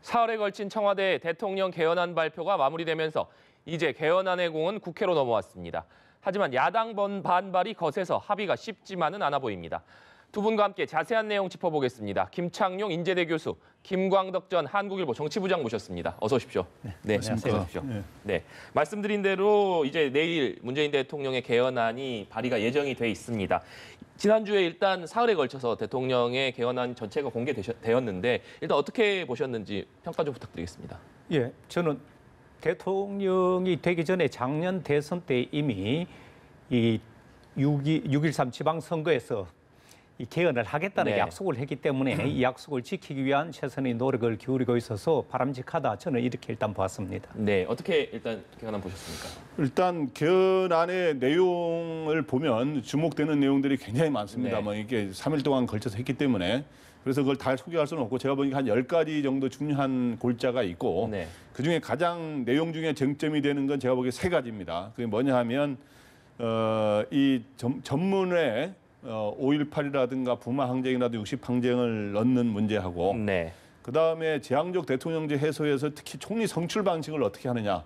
사흘에 걸친 청와대 대통령 개헌안 발표가 마무리되면서 이제 개헌안의 공은 국회로 넘어왔습니다. 하지만 야당 반발이 거세서 합의가 쉽지만은 않아 보입니다. 두 분과 함께 자세한 내용 짚어보겠습니다. 김창룡 인제대 교수, 김광덕 전 한국일보 정치부장 모셨습니다. 어서 오십시오. 네, 어서 오십시오. 네, 말씀드린 대로 이제 내일 문재인 대통령의 개헌안이 발의가 예정이 돼 있습니다. 지난주에 일단 사흘에 걸쳐서 대통령의 개헌안 전체가 공개되었는데 일단 어떻게 보셨는지 평가 좀 부탁드리겠습니다. 예, 저는 대통령이 되기 전에 작년 대선 때 이미 이 6.13 지방선거에서 이 개헌을 하겠다는 약속을 했기 때문에 이 약속을 지키기 위한 최선의 노력을 기울이고 있어서 바람직하다. 저는 이렇게 일단 봤습니다. 네, 어떻게 일단 개헌안 보셨습니까? 일단 개헌안의 내용을 보면 주목되는 내용들이 굉장히 많습니다만 이게 3일 동안 걸쳐서 했기 때문에 그래서 그걸 다 소개할 수는 없고 제가 보니까 한 10가지 정도 중요한 골자가 있고 그중에 가장 내용 중에 쟁점이 되는 건 제가 보기에 3가지입니다. 그게 뭐냐 하면 이 전문에 5.18이라든가 부마 항쟁이라든가 60 항쟁을 넣는 문제하고 그다음에 재앙적 대통령제 해소에서 특히 총리 선출 방식을 어떻게 하느냐.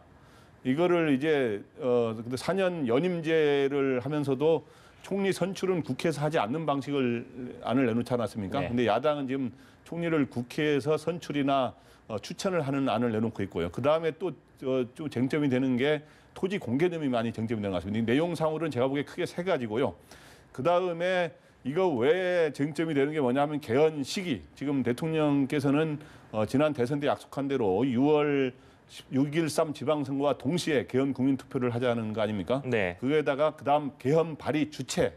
이거를 이제 4년 연임제를 하면서도 총리 선출은 국회에서 하지 않는 방식을 안을 내놓지 않았습니까? 근데 야당은 지금 총리를 국회에서 선출이나 추천을 하는 안을 내놓고 있고요. 그다음에 또 좀 쟁점이 되는 게 토지 공개념이 많이 쟁점이 되는 것 같습니다. 내용상으로는 제가 보기에 크게 3가지고요. 그다음에 이거 왜 쟁점이 되는 게 뭐냐면 개헌 시기. 지금 대통령께서는 지난 대선 때 약속한 대로 6월 6.13 지방선거와 동시에 개헌 국민투표를 하자는 거 아닙니까? 그에다가 그다음 개헌 발의 주체를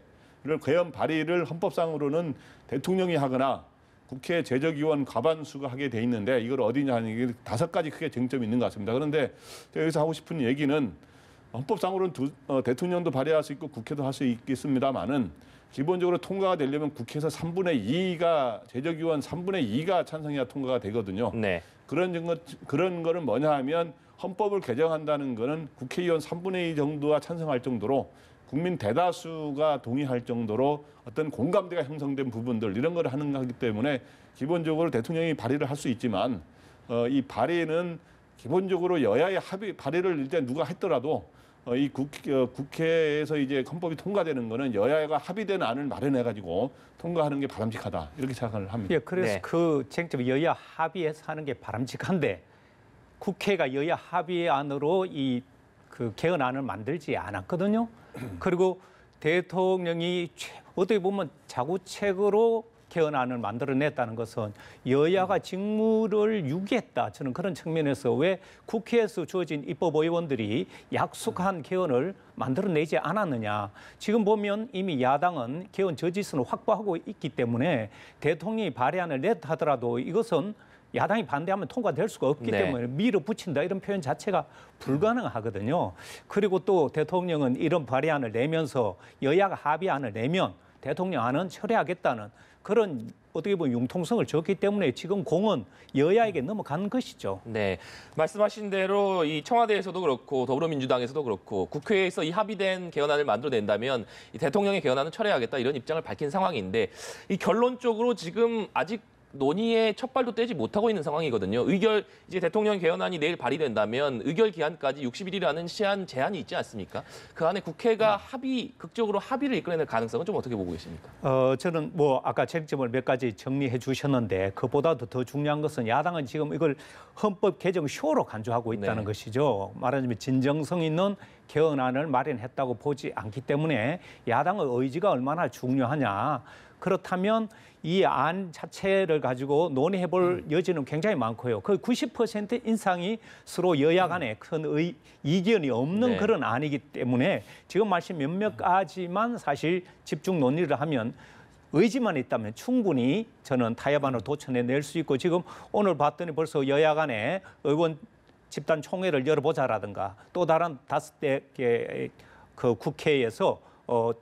개헌 발의를 헌법상으로는 대통령이 하거나 국회 재적위원 과반수가 하게 돼 있는데 이걸 어디냐 하는 게 5가지 크게 쟁점이 있는 것 같습니다. 그런데 제가 여기서 하고 싶은 얘기는 헌법상으로는 대통령도 발의할 수 있고 국회도 할 수 있겠습니다만은 기본적으로 통과가 되려면 국회에서 3분의 2가 재적위원 3분의 2가 찬성해야 통과가 되거든요. 그런 거는 뭐냐 하면 헌법을 개정한다는 거는 국회의원 3분의 2 정도가 찬성할 정도로 국민 대다수가 동의할 정도로 어떤 공감대가 형성된 부분들 이런 걸 하는 거기 때문에 기본적으로 대통령이 발의를 할 수 있지만 이 발의는 기본적으로 여야의 합의 발의를 일단 누가 했더라도 이 국회에서 이제 헌법이 통과되는 거는 여야가 합의된 안을 마련해 가지고 통과하는 게 바람직하다 이렇게 생각을 합니다. 예, 그래서 그 쟁점 여야 합의해서 하는 게 바람직한데 국회가 여야 합의안으로 그 개헌안을 만들지 않았거든요. 그리고 대통령이 어떻게 보면 자구책으로 개헌안을 만들어냈다는 것은 여야가 직무를 유기했다. 저는 그런 측면에서 왜 국회에서 주어진 입법의원들이 약속한 개헌을 만들어내지 않았느냐. 지금 보면 이미 야당은 개헌 저지선을 확보하고 있기 때문에 대통령이 발의안을 냈다 하더라도 이것은 야당이 반대하면 통과될 수가 없기 때문에 밀어붙인다 이런 표현 자체가 불가능하거든요. 그리고 또 대통령은 이런 발의안을 내면서 여야가 합의안을 내면 대통령안은 철회하겠다는 그런 어떻게 보면 융통성을 줬기 때문에 지금 공은 여야에게 넘어간 것이죠. 네, 말씀하신 대로 이 청와대에서도 그렇고 더불어민주당에서도 그렇고 국회에서 이 합의된 개헌안을 만들어낸다면 이 대통령의 개헌안은 철회하겠다 이런 입장을 밝힌 상황인데 이 결론적으로 지금 아직 논의에 첫 발도 떼지 못하고 있는 상황이거든요. 이제 대통령 개헌안이 내일 발의된다면 의결 기한까지 60일이라는 시한 제한이 있지 않습니까? 그 안에 국회가 극적으로 합의를 이끌어낼 가능성은 좀 어떻게 보고 계십니까? 저는 아까 쟁점을 몇 가지 정리해 주셨는데 그보다도 더 중요한 것은 야당은 지금 이걸 헌법 개정 쇼로 간주하고 있다는 것이죠. 말하자면 진정성 있는 개헌안을 마련했다고 보지 않기 때문에 야당의 의지가 얼마나 중요하냐. 그렇다면 이 안 자체를 가지고 논의해볼 여지는 굉장히 많고요. 거의 90% 인상이 서로 여야 간에 큰 이견이 없는 그런 안이기 때문에 지금 말씀 몇몇 가지만 사실 집중 논의를 하면 의지만 있다면 충분히 저는 타협안을 도천해낼 수 있고 지금 오늘 봤더니 벌써 여야 간에 의원 집단 총회를 열어보자라든가 또 다른 5개 그 국회에서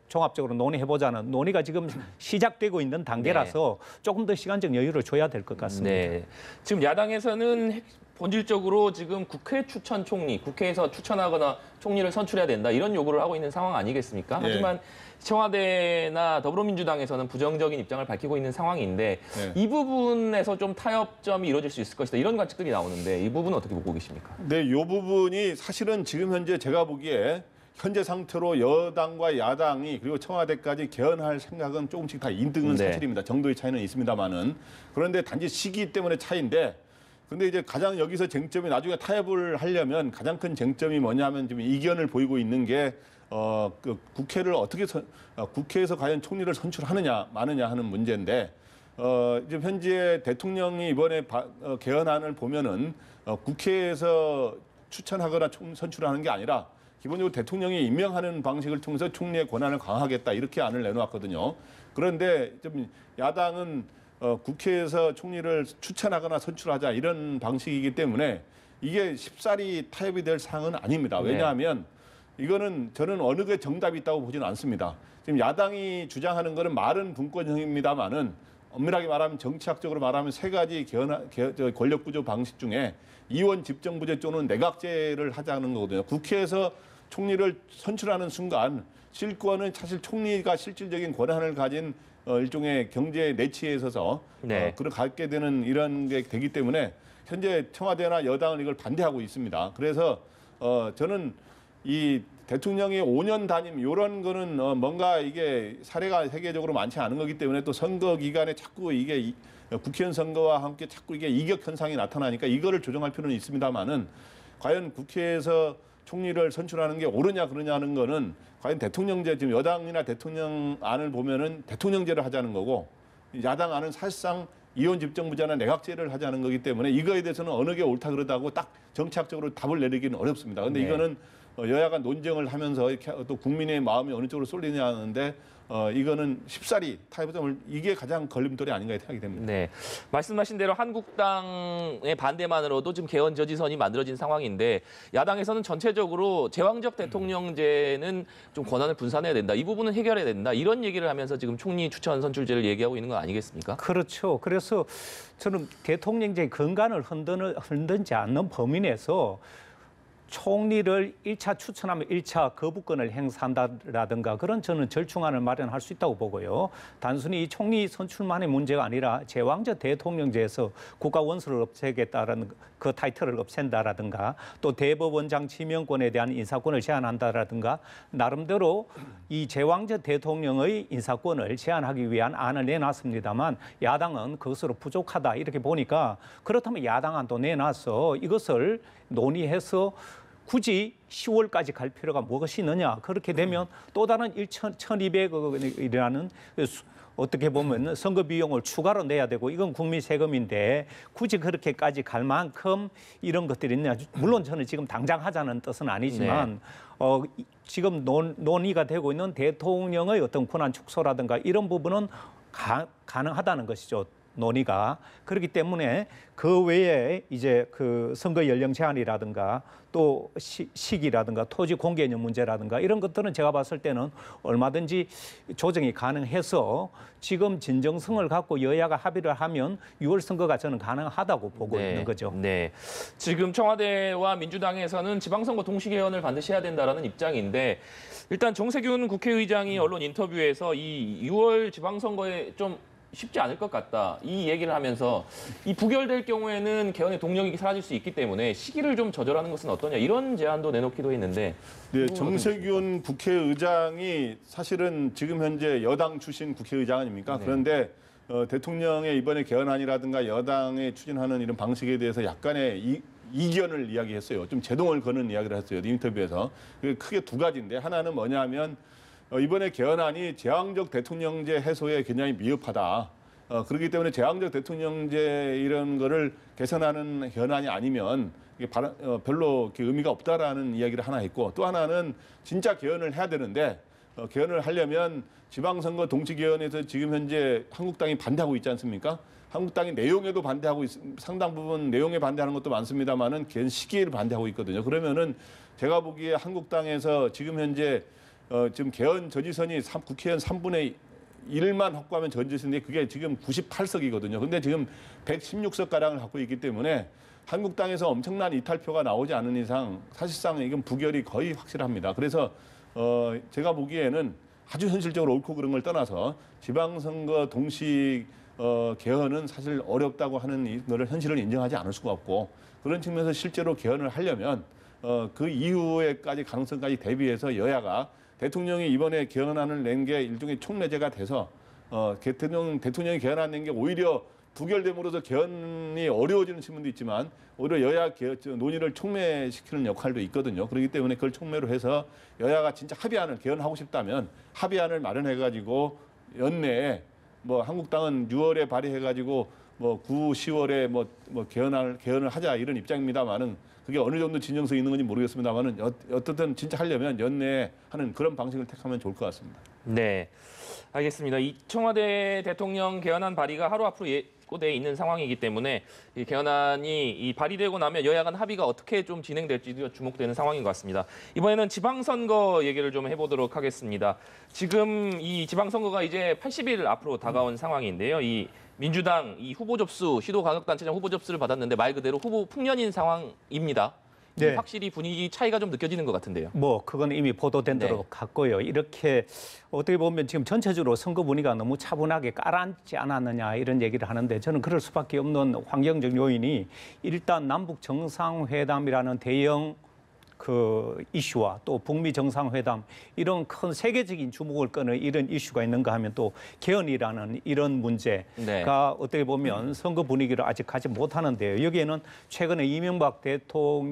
종합적으로 논의해보자는 논의가 지금 시작되고 있는 단계라서 조금 더 시간적 여유를 줘야 될 것 같습니다. 지금 야당에서는 본질적으로 지금 국회 추천 총리, 국회에서 추천하거나 총리를 선출해야 된다 이런 요구를 하고 있는 상황 아니겠습니까? 하지만 청와대나 더불어민주당에서는 부정적인 입장을 밝히고 있는 상황인데 네. 이 부분에서 좀 타협점이 이루어질 수 있을 것이다. 이런 관측들이 나오는데 이 부분은 어떻게 보고 계십니까? 네, 이 부분이 사실은 지금 현재 제가 보기에 현재 상태로 여당과 야당이 그리고 청와대까지 개헌할 생각은 조금씩 다 인등은 네. 사실입니다. 정도의 차이는 있습니다만은 그런데 단지 시기 때문에 차이인데 근데 이제 가장 여기서 쟁점이 나중에 타협을 하려면 가장 큰 쟁점이 뭐냐면 지금 이견을 보이고 있는 게 그 국회를 어떻게 국회에서 과연 총리를 선출하느냐 마느냐 하는 문제인데 지금 현재 대통령이 이번에 개헌안을 보면은 국회에서 추천하거나 선출하는 게 아니라 기본적으로 대통령이 임명하는 방식을 통해서 총리의 권한을 강화하겠다 이렇게 안을 내놓았거든요. 그런데 좀 야당은 국회에서 총리를 추천하거나 선출하자 이런 방식이기 때문에 이게 쉽사리 타협이 될 사항은 아닙니다. 왜냐하면 이거는 저는 어느 게 정답이 있다고 보지는 않습니다. 지금 야당이 주장하는 거는 말은 분권형입니다만은 엄밀하게 말하면 정치학적으로 말하면 세 가지 권력 구조 방식 중에 이원 집정부제 또는 내각제를 하자는 거거든요. 국회에서 총리를 선출하는 순간 실권은 사실 총리가 실질적인 권한을 가진 일종의 경제 내치에 있어서 그걸 갖게 되는 이런 게 되기 때문에 현재 청와대나 여당은 이걸 반대하고 있습니다. 그래서 저는 이 대통령의 5년 단임 이런 거는 뭔가 이게 사례가 세계적으로 많지 않은 거기 때문에 또 선거 기간에 자꾸 이게 국회의원 선거와 함께 자꾸 이게 이격 현상이 나타나니까 이거를 조정할 필요는 있습니다만은 과연 국회에서 총리를 선출하는 게 옳으냐 그러냐는 거는 과연 대통령제 지금 여당이나 대통령 안을 보면은 대통령제를 하자는 거고 야당 안은 사실상 이원 집정부제나 내각제를 하자는 거기 때문에 이거에 대해서는 어느 게 옳다 그러다고 딱 정치학적으로 답을 내리기는 어렵습니다. 그런데 이거는 여야가 논쟁을 하면서 이렇게 또 국민의 마음이 어느 쪽으로 쏠리냐 하는데 이거는 쉽사리 타협점을 이게 가장 걸림돌이 아닌가 생각이 됩니다. 네, 말씀하신 대로 한국당의 반대만으로도 지금 개헌 저지선이 만들어진 상황인데 야당에서는 전체적으로 제왕적 대통령제는 좀 권한을 분산해야 된다. 이 부분은 해결해야 된다. 이런 얘기를 하면서 지금 총리 추천 선출제를 얘기하고 있는 거 아니겠습니까? 그렇죠. 그래서 저는 대통령제의 근간을 흔들지 않는 범위 내에서 총리를 1차 추천하면 1차 거부권을 행사한다라든가 그런 저는 절충안을 마련할 수 있다고 보고요. 단순히 이 총리 선출만의 문제가 아니라 제왕적 대통령제에서 국가 원수를 없애겠다라는 그 타이틀을 없앤다라든가 또 대법원장 지명권에 대한 인사권을 제한한다라든가 나름대로 이 제왕적 대통령의 인사권을 제한하기 위한 안을 내놨습니다만 야당은 그것으로 부족하다 이렇게 보니까 그렇다면 야당안도 내놔서 이것을 논의해서 굳이 10월까지 갈 필요가 무엇이 있느냐. 그렇게 되면 또 다른 1,200억이라는 어떻게 보면 선거 비용을 추가로 내야 되고 이건 국민 세금인데 굳이 그렇게까지 갈 만큼 이런 것들이 있냐. 물론 저는 지금 당장 하자는 뜻은 아니지만 지금 논의가 되고 있는 대통령의 어떤 권한 축소라든가 이런 부분은 가능하다는 것이죠. 논의가. 그렇기 때문에 그 외에 이제 그 선거 연령 제한이라든가 또 시기라든가 토지 공개념 문제라든가 이런 것들은 제가 봤을 때는 얼마든지 조정이 가능해서 지금 진정성을 갖고 여야가 합의를 하면 6월 선거가 저는 가능하다고 보고 있는 거죠. 네. 지금 청와대와 민주당에서는 지방선거 동시 개헌을 반드시 해야 된다라는 입장인데 일단 정세균 국회의장이 언론 인터뷰에서 이 6월 지방선거에 좀 쉽지 않을 것 같다. 이 얘기를 하면서 이 부결될 경우에는 개헌의 동력이 사라질 수 있기 때문에 시기를 좀 조절하는 것은 어떠냐 이런 제안도 내놓기도 했는데. 네, 정세균 국회의장이 사실은 지금 현재 여당 출신 국회의장 아닙니까? 그런데 대통령의 이번에 개헌안이라든가 여당에 추진하는 이런 방식에 대해서 약간의 이견을 이야기했어요. 좀 제동을 거는 이야기를 했어요. 인터뷰에서. 크게 두 가지인데 하나는 뭐냐면 이번에 개헌안이 제왕적 대통령제 해소에 굉장히 미흡하다. 그렇기 때문에 제왕적 대통령제 이런 거를 개선하는 개헌안이 아니면 이게 별로 의미가 없다라는 이야기를 하나 했고 또 하나는 진짜 개헌을 해야 되는데 개헌을 하려면 지방선거 동시개헌에서 지금 현재 한국당이 반대하고 있지 않습니까? 한국당이 내용에도 반대하고 상당 부분 내용에 반대하는 것도 많습니다만은 개헌 시기를 반대하고 있거든요. 그러면은 제가 보기에 한국당에서 지금 현재 지금 개헌 저지선이 국회의원 3분의 1만 확보하면 저지선인데 그게 지금 98석이거든요. 근데 지금 116석가량을 갖고 있기 때문에 한국당에서 엄청난 이탈표가 나오지 않은 이상 사실상 이건 부결이 거의 확실합니다. 그래서 제가 보기에는 아주 현실적으로 옳고 그른 걸 떠나서 지방선거 동시 개헌은 사실 어렵다고 하는 이거를 현실을 인정하지 않을 수가 없고 그런 측면에서 실제로 개헌을 하려면 그 이후에까지 가능성까지 대비해서 여야가 대통령이 이번에 개헌안을 낸 게 일종의 촉매제가 돼서 대통령이 개헌안 낸 게 오히려 부결됨으로써 개헌이 어려워지는 측면도 있지만 오히려 여야 논의를 촉매시키는 역할도 있거든요. 그렇기 때문에 그걸 촉매로 해서 여야가 진짜 합의안을 개헌하고 싶다면 합의안을 마련해가지고 연내에 뭐 한국당은 6월에 발의해가지고 뭐 9, 10월에 뭐 개헌을 하자 이런 입장입니다만은 그게 어느 정도 진정성이 있는 건지 모르겠습니다만은 어떻든 진짜 하려면 연내에 하는 그런 방식을 택하면 좋을 것 같습니다. 네, 알겠습니다. 이 청와대 대통령 개헌안 발의가 하루 앞으로 예고돼 있는 상황이기 때문에 이 개헌안이 발의되고 나면 여야 간 합의가 어떻게 좀 진행될지도 주목되는 상황인 것 같습니다. 이번에는 지방선거 얘기를 좀 해보도록 하겠습니다. 지금 이 지방선거가 이제 80일 앞으로 다가온 상황인데요. 이 민주당 이 후보 접수, 시도광역단체장 후보 접수를 받았는데 말 그대로 후보 풍년인 상황입니다. 네. 확실히 분위기 차이가 좀 느껴지는 것 같은데요. 뭐 그건 이미 보도된 대로 네. 갔고요. 이렇게 어떻게 보면 지금 전체적으로 선거 분위기가 너무 차분하게 깔아앉지 않았느냐 이런 얘기를 하는데 저는 그럴 수밖에 없는 환경적 요인이 일단 남북 정상회담이라는 대형 그 이슈와 또 북미 정상회담 이런 큰 세계적인 주목을 끄는 이런 이슈가 있는가 하면 또 개헌이라는 이런 문제가 네. 어떻게 보면 선거 분위기를 아직 가지 못하는데요. 여기에는 최근에 이명박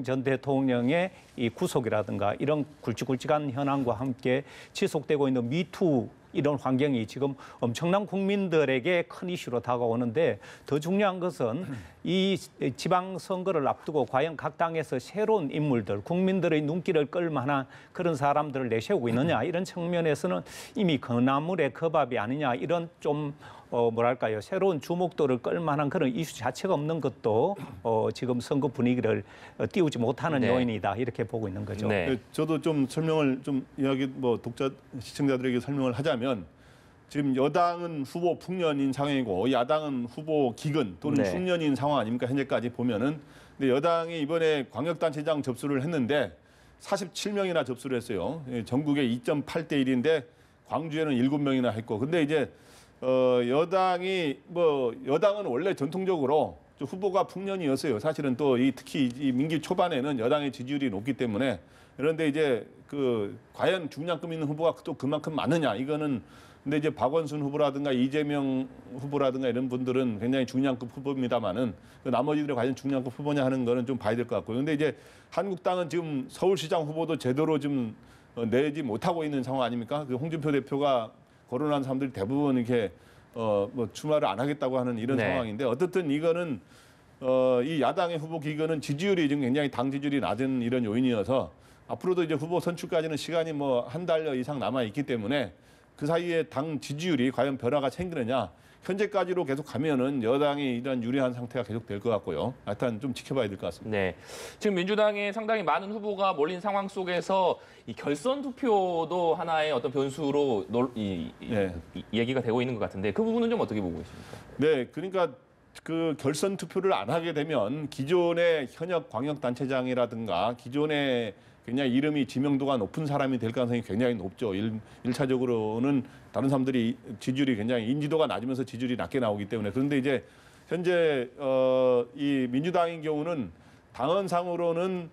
전 대통령의 이 구속이라든가 이런 굵직굵직한 현황과 함께 지속되고 있는 미투 이런 환경이 지금 엄청난 국민들에게 큰 이슈로 다가오는데 더 중요한 것은 이 지방선거를 앞두고 과연 각 당에서 새로운 인물들, 국민들의 눈길을 끌 만한 그런 사람들을 내세우고 있느냐 이런 측면에서는 이미 그 나물의 그 밥이 아니냐 이런 좀 뭐랄까요 새로운 주목도를 끌 만한 그런 이슈 자체가 없는 것도 지금 선거 분위기를 띄우지 못하는 네. 요인이다 이렇게 보고 있는 거죠. 네. 저도 좀 설명을 좀 이야기 시청자들에게 설명을 하자면 지금 여당은 후보 풍년인 상황이고 야당은 후보 기근 또는 네. 숙련인 상황 아닙니까 현재까지 보면은. 근데 여당이 이번에 광역단체장 접수를 했는데 47명이나 접수를 했어요. 전국에 2.8대 1인데 광주에는 7명이나 했고. 근데 이제 여당은 원래 전통적으로 후보가 풍년이었어요. 사실은 또 특히 이 민기 초반에는 여당의 지지율이 높기 때문에. 그런데 이제 과연 중량급 있는 후보가 또 그만큼 많으냐 이거는. 근데 이제 박원순 후보라든가 이재명 후보라든가 이런 분들은 굉장히 중량급 후보입니다만은 나머지들이 과연 중량급 후보냐 하는 거는 좀 봐야 될 것 같고요. 근데 이제 한국당은 지금 서울시장 후보도 제대로 좀 내지 못하고 있는 상황 아닙니까? 홍준표 대표가 거론한 사람들이 대부분 이렇게 출마를 안 하겠다고 하는 이런 네. 상황인데 어떻든 이거는 이 야당의 후보 기근은 지지율이 지금 굉장히 당 지지율이 낮은 이런 요인이어서 앞으로도 이제 후보 선출까지는 시간이 한 달여 이상 남아 있기 때문에 그 사이에 당 지지율이 과연 변화가 생기느냐 현재까지로 계속 가면은 여당이 이런 유리한 상태가 계속 될 것 같고요. 하여튼 좀 지켜봐야 될 것 같습니다. 네, 지금 민주당에 상당히 많은 후보가 몰린 상황 속에서 이 결선 투표도 하나의 어떤 변수로 얘기가 되고 있는 것 같은데 그 부분은 좀 어떻게 보고 계십니까? 네, 그러니까 그 결선 투표를 안 하게 되면 기존의 현역 광역단체장이라든가 기존의 굉장히 이름이 지명도가 높은 사람이 될 가능성이 굉장히 높죠. 일차적으로는 다른 사람들이 지지율이 굉장히 인지도가 낮으면서 지지율이 낮게 나오기 때문에. 그런데 이제 현재 이 민주당인 경우는 당헌상으로는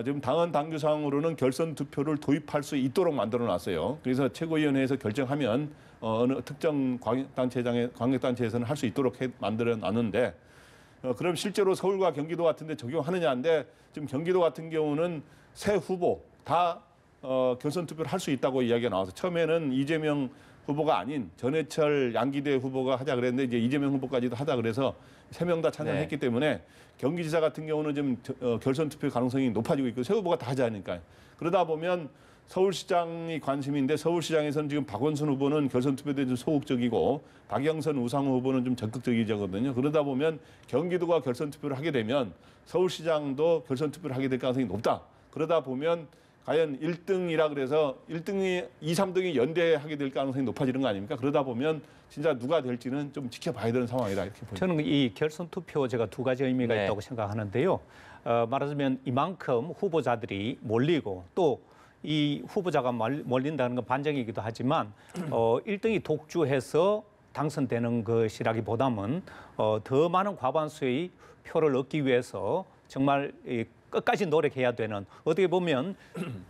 지금 당헌 당규상으로는 결선 투표를 도입할 수 있도록 만들어 놨어요. 그래서 최고위원회에서 결정하면 어느 특정 광역단체에서는 할 수 있도록 만들어 놨는데 그럼 실제로 서울과 경기도 같은 데 적용하느냐인데 지금 경기도 같은 경우는 새 후보 다 결선 투표를 할 수 있다고 이야기가 나와서 처음에는 이재명 후보가 아닌 전해철 양기대 후보가 하자 그랬는데 이제 이재명 후보까지도 하자 그래서 3명 다 찬성했기 때문에 경기지사 같은 경우는 좀 결선 투표 가능성이 높아지고 있고 새 후보가 다 하자니까요. 그러다 보면 서울시장이 관심인데 서울시장에서는 지금 박원순 후보는 결선 투표에 좀 소극적이고 박영선 우상호 후보는 좀 적극적이거든요. 그러다 보면 경기도가 결선 투표를 하게 되면 서울시장도 결선 투표를 하게 될 가능성이 높다. 그러다 보면 과연 1등이라 그래서 1등이 2, 3등이 연대하게 될 가능성이 높아지는 거 아닙니까? 그러다 보면 진짜 누가 될지는 좀 지켜봐야 되는 상황이다 이렇게 보입니다. 저는 이 결선 투표 제가 두 가지 의미가 네. 있다고 생각하는데요. 말하자면 이만큼 후보자들이 몰리고 또 이 후보자가 몰린다는 건 반정이기도 하지만 1등이 독주해서 당선되는 것이라기보다는 더 많은 과반수의 표를 얻기 위해서 정말 끝까지 노력해야 되는, 어떻게 보면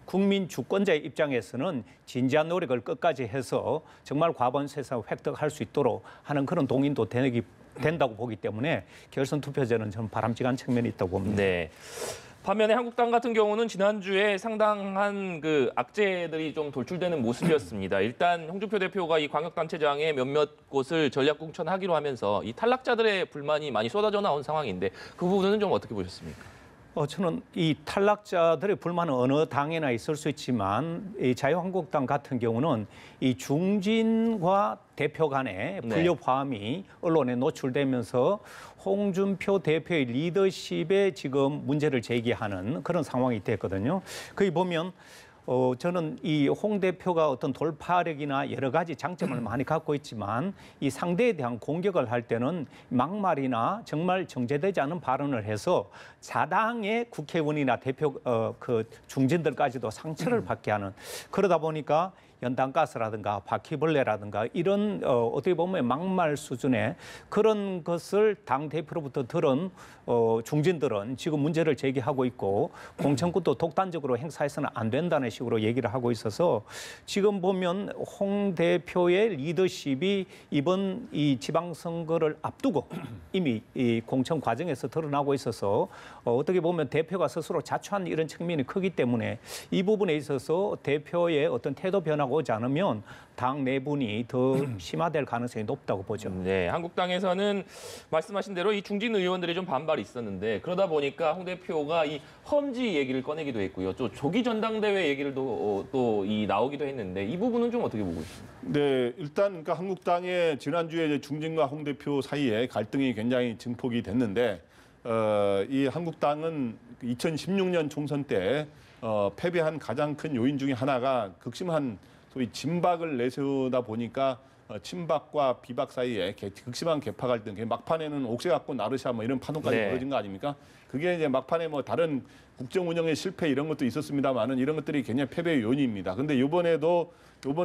국민 주권자의 입장에서는 진지한 노력을 끝까지 해서 정말 과반수에서 획득할 수 있도록 하는 그런 동인도 된다고 보기 때문에 결선 투표제는 저는 바람직한 측면이 있다고 봅니다. 네. 반면에 한국당 같은 경우는 지난주에 상당한 그 악재들이 좀 돌출되는 모습이었습니다. 일단 홍준표 대표가 이 광역단체장의 몇몇 곳을 전략 공천하기로 하면서 이 탈락자들의 불만이 많이 쏟아져 나온 상황인데 그 부분은 좀 어떻게 보셨습니까? 저는 이 탈락자들의 불만은 어느 당에나 있을 수 있지만 이 자유한국당 같은 경우는 이 중진과 대표 간의 불협화음이 언론에 노출되면서 홍준표 대표의 리더십에 지금 문제를 제기하는 그런 상황이 됐거든요. 거기 보면 저는 이 홍 대표가 어떤 돌파력이나 여러 가지 장점을 많이 갖고 있지만 이 상대에 대한 공격을 할 때는 막말이나 정말 정제되지 않은 발언을 해서 자당의 국회의원이나 대표 그 중진들까지도 상처를 받게 하는, 그러다 보니까 연탄가스라든가 바퀴벌레라든가 이런 어떻게 보면 막말 수준의 그런 것을 당 대표로부터 들은 중진들은 지금 문제를 제기하고 있고 공천권도 독단적으로 행사해서는 안 된다는 식으로 얘기를 하고 있어서 지금 보면 홍 대표의 리더십이 이번 이 지방선거를 앞두고 이미 이 공천 과정에서 드러나고 있어서 어떻게 보면 대표가 스스로 자초한 이런 측면이 크기 때문에 이 부분에 있어서 대표의 어떤 태도 변화가 오지 않으면 당 내분이 더 심화될 가능성이 높다고 보죠. 네, 한국당에서는 말씀하신 대로 이 중진 의원들이 좀 반발이 있었는데 그러다 보니까 홍 대표가 이 험지 얘기를 꺼내기도 했고요. 또 조기 전당대회 얘기를 또 나오기도 했는데 이 부분은 좀 어떻게 보고 있습니까? 네, 일단 그러니까 한국당의 지난주에 이제 중진과 홍 대표 사이에 갈등이 굉장히 증폭이 됐는데 이 한국당은 2016년 총선 때 패배한 가장 큰 요인 중에 하나가 극심한 소위 진박을 내세우다 보니까 친박과 비박 사이에 극심한 개파 갈등, 막판에는 옥새 갖고 나르샤 뭐 이런 파동까지 벌어진 거 아닙니까? 그게 이제 막판에 뭐 다른 국정 운영의 실패 이런 것도 있었습니다만은 이런 것들이 굉장히 패배의 요인입니다. 근데 이번에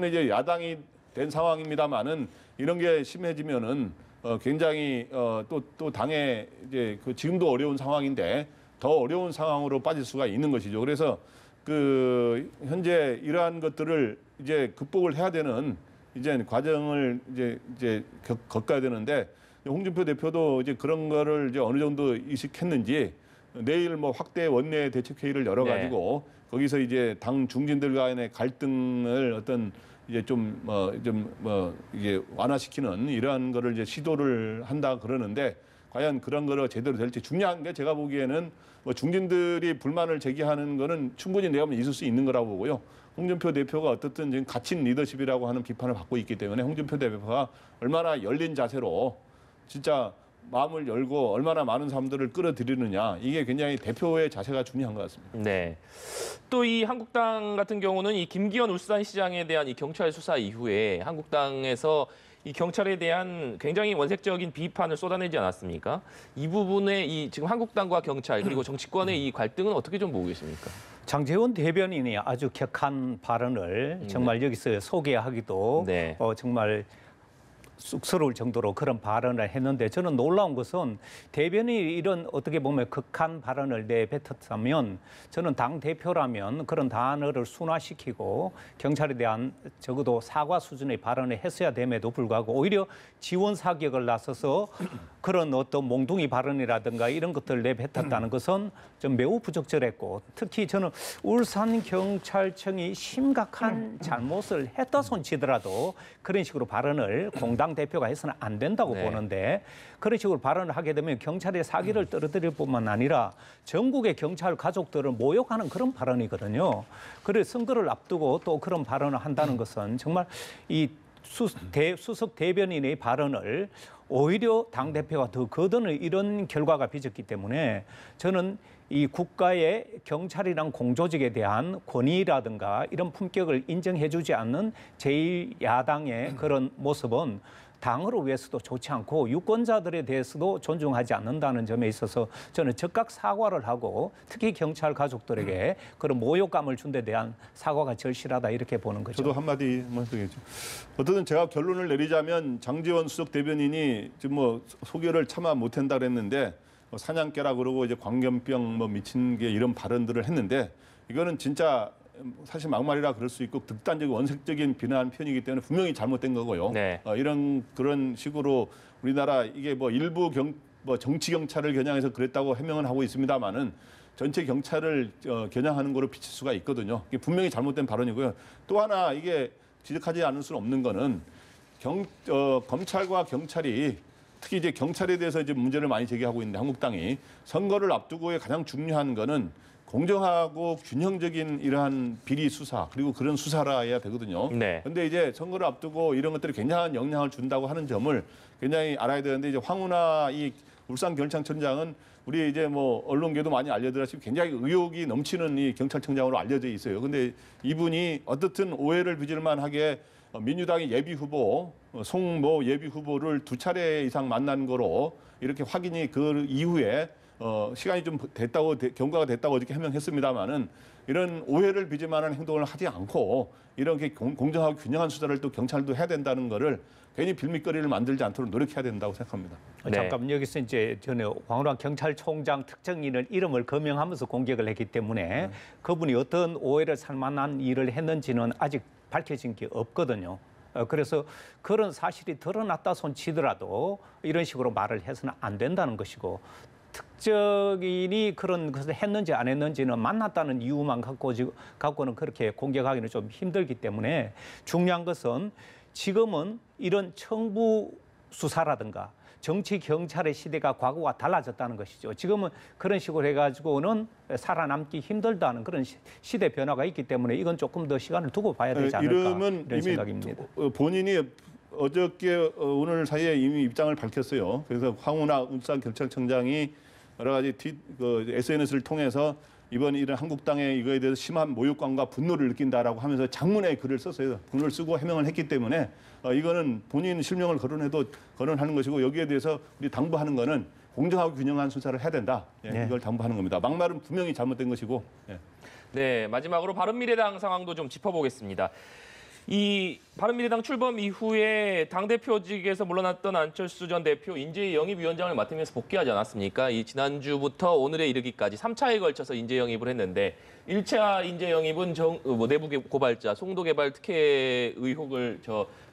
이제 야당이 된 상황입니다만은 이런 게 심해지면은 굉장히 또 당에 이제 지금도 어려운 상황인데 더 어려운 상황으로 빠질 수가 있는 것이죠. 그래서 그 현재 이러한 것들을 이제 극복을 해야 되는 이제 과정을 이제 겪어야 되는데 홍준표 대표도 이제 그런 거를 이제 어느 정도 인식했는지 내일 뭐 확대 원내 대책회의를 열어가지고 거기서 이제 당 중진들 간의 갈등을 어떤 이제 이게 완화시키는 이러한 거를 이제 시도를 한다 그러는데 과연 그런 거를 제대로 될지 중요한 게 제가 보기에는 뭐 중진들이 불만을 제기하는 거는 충분히 내가 보면 있을 수 있는 거라고 보고요. 홍준표 대표가 어떻든 지금 갇힌 리더십이라고 하는 비판을 받고 있기 때문에 홍준표 대표가 얼마나 열린 자세로 진짜 마음을 열고 얼마나 많은 사람들을 끌어들이느냐 이게 굉장히 대표의 자세가 중요한 것 같습니다. 네. 또 이 한국당 같은 경우는 이 김기현 울산시장에 대한 이 경찰 수사 이후에 한국당에서 이 경찰에 대한 굉장히 원색적인 비판을 쏟아내지 않았습니까? 이 부분에 이 지금 한국당과 경찰 그리고 정치권의 이 갈등은 어떻게 좀 보고 계십니까? 장제원 대변인이 아주 격한 발언을 정말 여기서 소개하기도 정말 쑥스러울 정도로 그런 발언을 했는데 저는 놀라운 것은 대변인이 이런 어떻게 보면 극한 발언을 내뱉었다면 저는 당 대표라면 그런 단어를 순화시키고 경찰에 대한 적어도 사과 수준의 발언을 했어야 됨에도 불구하고 오히려 지원 사격을 나서서 그런 어떤 몽둥이 발언이라든가 이런 것들을 내뱉었다는 것은 좀 매우 부적절했고 특히 저는 울산경찰청이 심각한 잘못을 했다 손치더라도 그런 식으로 발언을 공당 대표가 해서는 안 된다고 보는데 그런 식으로 발언을 하게 되면 경찰의 사기를 떨어뜨릴 뿐만 아니라 전국의 경찰 가족들을 모욕하는 그런 발언이거든요. 그래서 선거를 앞두고 또 그런 발언을 한다는 것은 정말 이 수석 대변인의 발언을 오히려 당대표가 더 거드는 이런 결과가 빚었기 때문에 저는 이 국가의 경찰이란 공조직에 대한 권위라든가 이런 품격을 인정해주지 않는 제1야당의 그런 모습은 당으로 위해서도 좋지 않고 유권자들에 대해서도 존중하지 않는다는 점에 있어서 저는 즉각 사과를 하고 특히 경찰 가족들에게 그런 모욕감을 준 데 대한 사과가 절실하다 이렇게 보는 거죠. 저도 한마디만 드리겠죠. 어쨌든 제가 결론을 내리자면 장제원 수석 대변인이 지금 뭐 소개를 차마 못한다 그랬는데 사냥개라 그러고 이제 광견병 뭐 미친 게 이런 발언들을 했는데 이거는 진짜 사실 막말이라 그럴 수 있고 극단적인 원색적인 비난 편이기 때문에 분명히 잘못된 거고요. 네. 이런 그런 식으로 우리나라 이게 뭐 일부 정치 경찰을 겨냥해서 그랬다고 해명은 하고 있습니다만은 전체 경찰을 겨냥하는 거로 비칠 수가 있거든요. 이게 분명히 잘못된 발언이고요. 또 하나 이게 지적하지 않을 수는 없는 거는 검찰과 경찰이 특히 이제 경찰에 대해서 이제 문제를 많이 제기하고 있는데 한국당이 선거를 앞두고의 가장 중요한 거는 공정하고 균형적인 이러한 비리 수사 그리고 그런 수사라 해야 되거든요. 네. 근데 이제 선거를 앞두고 이런 것들이 굉장한 영향을 준다고 하는 점을 굉장히 알아야 되는데 이제 황운하 이 울산경찰청장은 우리 이제 뭐 언론계도 많이 알려드렸지만 굉장히 의욕이 넘치는 이 경찰청장으로 알려져 있어요. 근데 이분이 어떻든 오해를 빚을 만하게 민주당의 예비 후보 송모 예비 후보를 2차례 이상 만난 거로 이렇게 확인이 그 이후에 시간이 좀 됐다고 경과가 됐다고 어저께 해명했습니다마는 이런 오해를 빚을 만한 행동을 하지 않고 이렇게 공정하고 균형한 수사를 또 경찰도 해야 된다는 거를 괜히 빌미거리를 만들지 않도록 노력해야 된다고 생각합니다. 네. 잠깐 여기서 이제 전에 황운하 경찰총장 특정인을 이름을 거명하면서 공격을 했기 때문에 그분이 어떤 오해를 살 만한 일을 했는지는 아직 밝혀진 게 없거든요. 그래서 그런 사실이 드러났다 손치더라도 이런 식으로 말을 해서는 안 된다는 것이고 특정인이 그런 것을 했는지 안 했는지는 만났다는 이유만 갖고는 그렇게 공격하기는 좀 힘들기 때문에 중요한 것은 지금은 이런 청부 수사라든가 정치 경찰의 시대가 과거와 달라졌다는 것이죠. 지금은 그런 식으로 해가지고는 살아남기 힘들다는 그런 시대 변화가 있기 때문에 이건 조금 더 시간을 두고 봐야 되지 않을까 이름은 이런 이미 생각입니다. 본인이 어저께 오늘 사이에 이미 입장을 밝혔어요. 그래서 황운하 울산경찰청장이 여러 가지 SNS를 통해서 이번 이런 한국당의 이거에 대해서 심한 모욕감과 분노를 느낀다라고 하면서 장문의 글을 썼어요. 분노를 쓰고 해명을 했기 때문에 이거는 본인 실명을 거론하는 것이고 여기에 대해서 우리 당부하는 거는 공정하고 균형한 수사를 해야 된다. 네. 이걸 당부하는 겁니다. 막말은 분명히 잘못된 것이고. 예. 네, 마지막으로 바른미래당 상황도 좀 짚어보겠습니다. 이 바른미래당 출범 이후에 당대표직에서 물러났던 안철수 전 대표 인재 영입위원장을 맡으면서 복귀하지 않았습니까? 이 지난주부터 오늘에 이르기까지 3차에 걸쳐서 인재 영입을 했는데 1차 인재 영입은 내부 고발자 송도개발 특혜 의혹을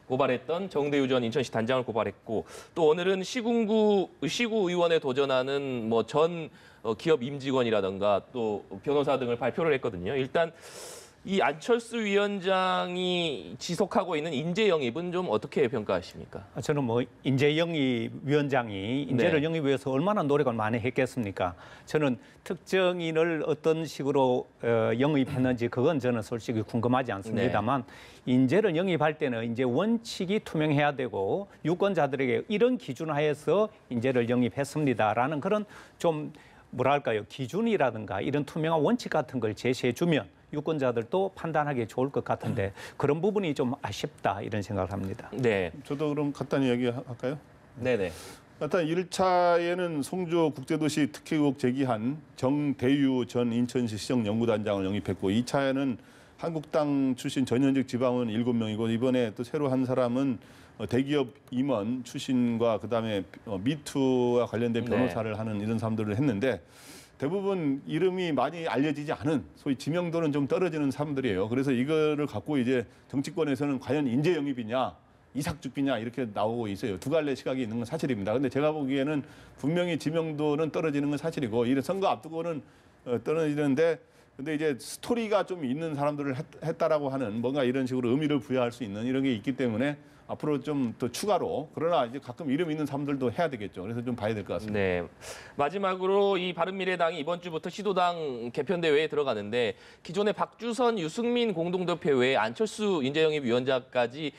고발했던 정대유 전 인천시 단장을 고발했고 또 오늘은 시구 의원에 도전하는 뭐 전 기업 임직원이라든가 또 변호사 등을 발표를 했거든요. 일단 이 안철수 위원장이 지속하고 있는 인재 영입은 좀 어떻게 평가하십니까? 저는 뭐 인재 영입 위원장이 인재를 영입 위해서 얼마나 노력을 많이 했겠습니까? 저는 특정인을 어떤 식으로 영입했는지 그건 저는 솔직히 궁금하지 않습니다만 인재를 영입할 때는 이제 원칙이 투명해야 되고 유권자들에게 이런 기준 하에서 인재를 영입했습니다라는 그런 좀 뭐랄까요 기준이라든가 이런 투명한 원칙 같은 걸 제시해 주면 유권자들도 판단하기 좋을 것 같은데 그런 부분이 좀 아쉽다 이런 생각을 합니다. 네. 저도 그럼 간단히 이야기할까요? 네네. 일단 1차에는 송조 국제도시 특혜 의혹 제기한 정대유 전 인천시 시정연구단장을 영입했고 2차에는 한국당 출신 전현직 지방은 7명이고 이번에 또 새로 한 사람은 대기업 임원 출신과 그다음에 미투와 관련된 변호사를 하는 이런 사람들을 했는데 대부분 이름이 많이 알려지지 않은 소위 지명도는 좀 떨어지는 사람들이에요. 그래서 이거를 갖고 이제 정치권에서는 과연 인재 영입이냐 이삭죽비냐 이렇게 나오고 있어요. 두 갈래 시각이 있는 건 사실입니다. 근데 제가 보기에는 분명히 지명도는 떨어지는 건 사실이고 이런 선거 앞두고는 떨어지는데 근데 이제 스토리가 좀 있는 사람들을 했다라고 하는 뭔가 이런 식으로 의미를 부여할 수 있는 이런 게 있기 때문에 앞으로 좀 더 추가로 그러나 이제 가끔 이름 있는 사람들도 해야 되겠죠. 그래서 좀 봐야 될 것 같습니다. 네. 마지막으로 이 바른미래당이 이번 주부터 시도당 개편대회에 들어가는데 기존의 박주선, 유승민 공동대표 외에 안철수 인재영입위원장까지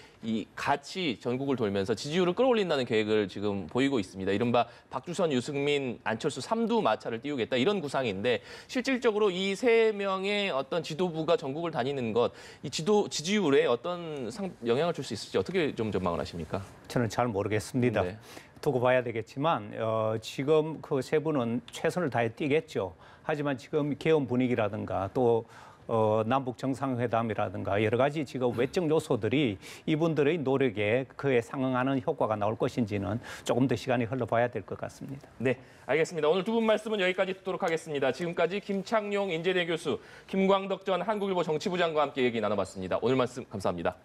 같이 전국을 돌면서 지지율을 끌어올린다는 계획을 지금 보이고 있습니다. 이른바 박주선, 유승민, 안철수 3두 마차를 띄우겠다 이런 구상인데 실질적으로 이 세 명의 어떤 지도부가 전국을 다니는 것, 이 지지율에 어떤 영향을 줄 수 있을지 어떻게 좀 전망을 하십니까? 저는 잘 모르겠습니다. 네. 두고 봐야 되겠지만 지금 그 세 분은 최선을 다해 뛰겠죠. 하지만 지금 개헌 분위기라든가 또 남북 정상회담이라든가 여러 가지 지금 외적 요소들이 이분들의 노력에 그에 상응하는 효과가 나올 것인지는 조금 더 시간이 흘러봐야 될 것 같습니다. 네, 알겠습니다. 오늘 두 분 말씀은 여기까지 듣도록 하겠습니다. 지금까지 김창룡 인제대 교수, 김광덕 전 한국일보 정치부장과 함께 얘기 나눠봤습니다. 오늘 말씀 감사합니다.